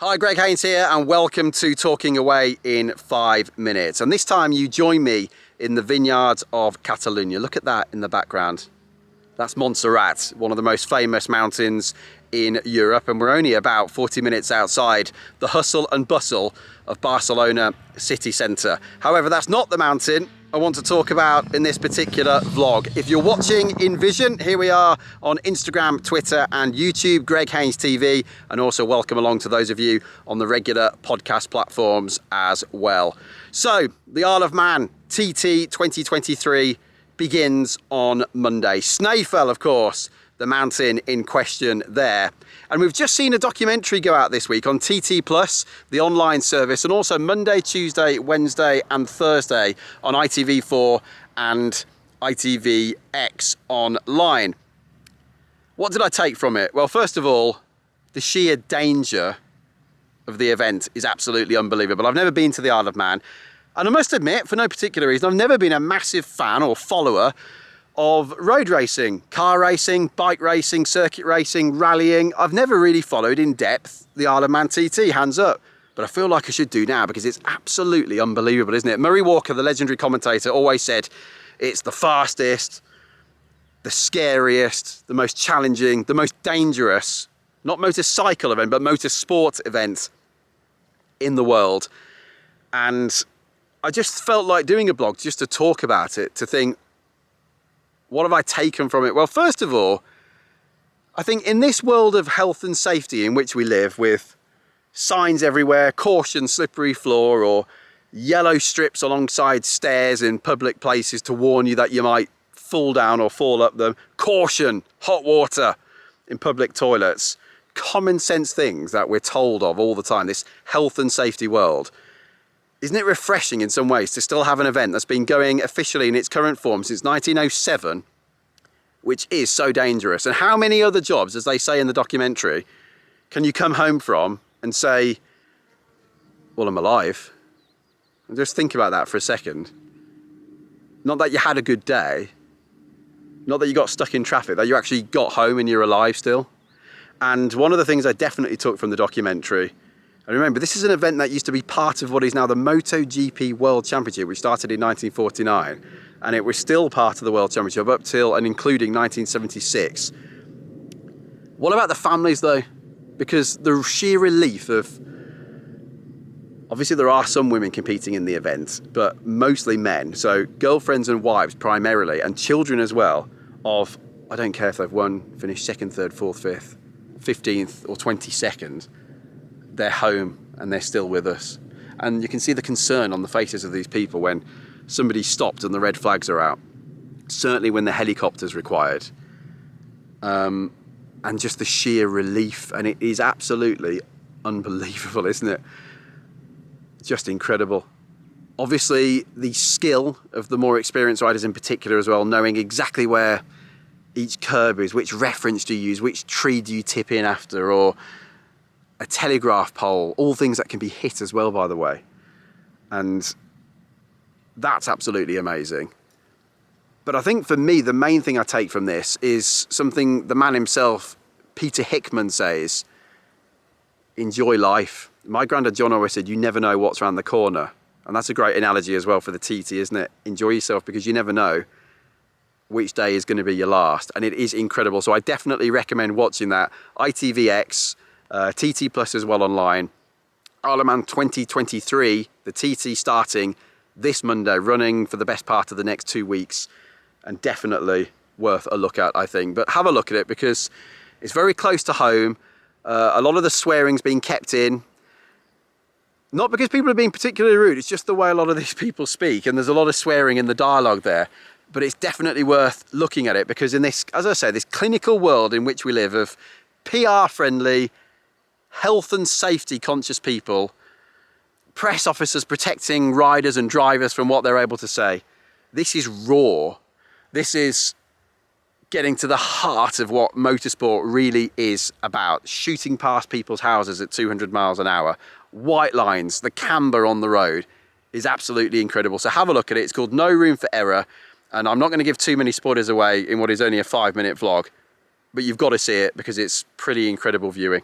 Hi, Greg Haines here, and welcome to Talking Away in 5 minutes. And this time you join me in the vineyards of Catalonia. Look at that in the background. That's Montserrat, one of the most famous mountains in Europe, and we're only about 40 minutes outside the hustle and bustle of Barcelona city centre. However, that's not the mountain I want to talk about in this particular vlog. If you're watching in vision, here we are on Instagram, Twitter and YouTube, Greg Haines TV, and also welcome along to those of you on the regular podcast platforms as well. So, the Isle of Man TT 2023 begins on Monday. Snaefell, of course, the mountain in question there. And we've just seen a documentary go out this week on TT Plus, the online service, and also Monday, Tuesday, Wednesday and Thursday on ITV4 and ITVX online. What did I take from it? Well, first of all, the sheer danger of the event is absolutely unbelievable. I've never been to the Isle of Man, and I must admit, for no particular reason, I've never been a massive fan or follower of road racing, car racing, bike racing, circuit racing, rallying. I've never really followed in depth the Isle of Man TT, hands up. But I feel like I should do now because it's absolutely unbelievable, isn't it? Murray Walker, the legendary commentator, always said it's the fastest, the scariest, the most challenging, the most dangerous, not motorcycle event, but motorsport event in the world. And I just felt like doing a blog just to talk about it, to think, what have I taken from it? Well, first of all, I think in this world of health and safety in which we live, with signs everywhere, caution, slippery floor, or yellow strips alongside stairs in public places to warn you that you might fall down or fall up them, caution, hot water in public toilets, common sense things that we're told of all the time, this health and safety world. Isn't it refreshing in some ways to still have an event that's been going officially in its current form since 1907, which is so dangerous? And how many other jobs, as they say in the documentary, can you come home from and say, well, I'm alive? And just think about that for a second. Not that you had a good day, not that you got stuck in traffic, that you actually got home and you're alive still. And one of the things I definitely took from the documentary, and remember, this is an event that used to be part of what is now the MotoGP World Championship, which started in 1949, and it was still part of the World Championship up till and including 1976. What about the families though? Because the sheer relief of, obviously there are some women competing in the event, but mostly men, so girlfriends and wives primarily, and children as well, of, I don't care if they've won, finished second, third, fourth, fifth, 15th or 22nd, they're home and they're still with us. And you can see the concern on the faces of these people when somebody stopped and the red flags are out. Certainly when the helicopter's required. And just the sheer relief. And it is absolutely unbelievable, isn't it? Just incredible. Obviously, the skill of the more experienced riders in particular as well, knowing exactly where each curb is, which reference do you use, which tree do you tip in after, or a telegraph pole, all things that can be hit as well, by the way. And that's absolutely amazing. But I think for me, the main thing I take from this is something the man himself, Peter Hickman, says: enjoy life. My granddad John always said, you never know what's around the corner. And that's a great analogy as well for the TT, isn't it? Enjoy yourself, because you never know which day is going to be your last. And it is incredible. So I definitely recommend watching that. ITVX, TT Plus as well online. Isle of Man 2023, the TT starting this Monday, running for the best part of the next 2 weeks, and definitely worth a look at, I think. But have a look at it because it's very close to home. A lot of the swearing's being kept in, not because people are being particularly rude, it's just the way a lot of these people speak, and there's a lot of swearing in the dialogue there. But it's definitely worth looking at it because in this, as I say, this clinical world in which we live of PR friendly, health and safety conscious people, press officers protecting riders and drivers from what they're able to say. This is raw. This is getting to the heart of what motorsport really is about. Shooting past people's houses at 200 miles an hour. White lines, the camber on the road is absolutely incredible. So have a look at it. It's called No Room for Error. And I'm not going to give too many spoilers away in what is only a 5-minute vlog, but you've got to see it because it's pretty incredible viewing.